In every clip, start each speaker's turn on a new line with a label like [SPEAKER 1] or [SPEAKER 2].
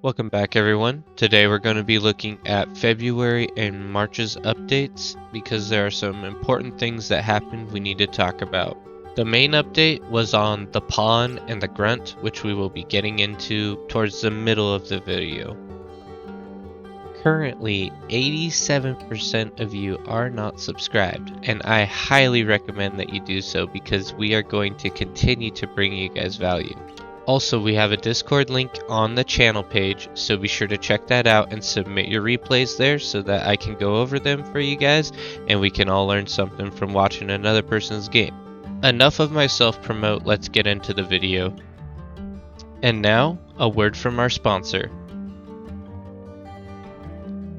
[SPEAKER 1] Welcome back everyone. Today we're going to be looking at February and March's updates because there are some important things that happened we need to talk about. The main update was on the Pawn and the Grunt, which we will be getting into towards the middle of the video. Currently, 87% of you are not subscribed, and I highly recommend that you do so because we are going to continue to bring you guys value. Also, we have a Discord link on the channel page, so be sure to check that out and submit your replays there so that I can go over them for you guys and we can all learn something from watching another person's game. Enough of my self-promote, let's get into the video. And now, a word from our sponsor.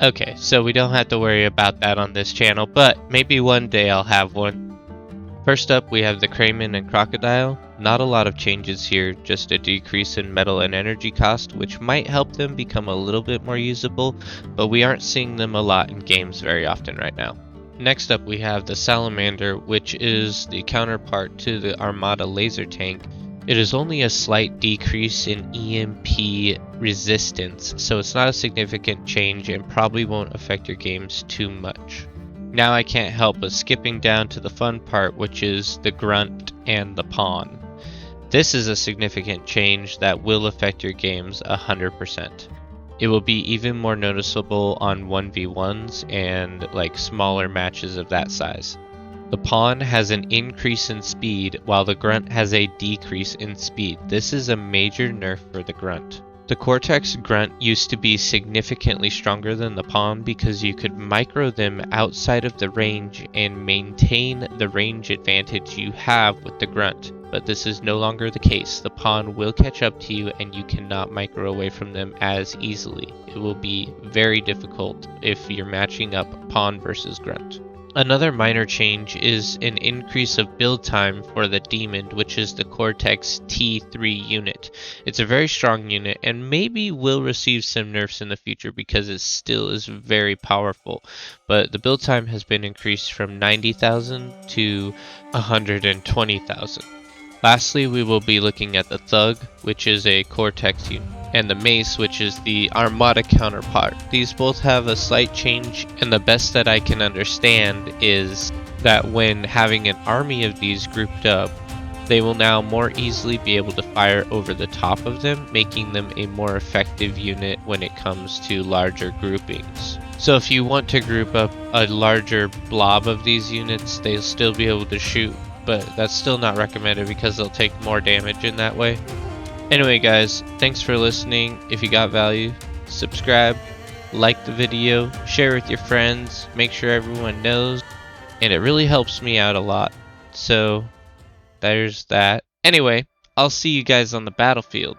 [SPEAKER 1] Okay, so we don't have to worry about that on this channel, but maybe one day I'll have one. First up, we have the Crayman and Crocodile. Not a lot of changes here, just a decrease in metal and energy cost, which might help them become a little bit more usable, but we aren't seeing them a lot in games very often right now. Next up, we have the Salamander, which is the counterpart to the Armada laser tank. It is only a slight decrease in EMP resistance, so it's not a significant change and probably won't affect your games too much. Now I can't help but skipping down to the fun part, which is the Grunt and the Pawn. This is a significant change that will affect your games 100%. It will be even more noticeable on 1v1s and like smaller matches of that size. The Pawn has an increase in speed while the Grunt has a decrease in speed. This is a major nerf for the Grunt. The Cortex Grunt used to be significantly stronger than the Pawn because you could micro them outside of the range and maintain the range advantage you have with the Grunt, but this is no longer the case. The Pawn will catch up to you and you cannot micro away from them as easily. It will be very difficult if you're matching up Pawn versus Grunt. Another minor change is an increase of build time for the Demon, which is the Cortex T3 unit. It's a very strong unit and maybe will receive some nerfs in the future because it still is very powerful, but the build time has been increased from 90,000 to 120,000. Lastly, we will be looking at the Thug, which is a Cortex unit, and the Mace, which is the Armada counterpart. These both have a slight change, and the best that I can understand is that when having an army of these grouped up, they will now more easily be able to fire over the top of them, making them a more effective unit when it comes to larger groupings. So if you want to group up a larger blob of these units, they'll still be able to shoot, but that's still not recommended because they'll take more damage in that way. Anyway guys, thanks for listening. If you got value, subscribe, like the video, share with your friends, make sure everyone knows, and it really helps me out a lot. So there's that. Anyway, I'll see you guys on the battlefield.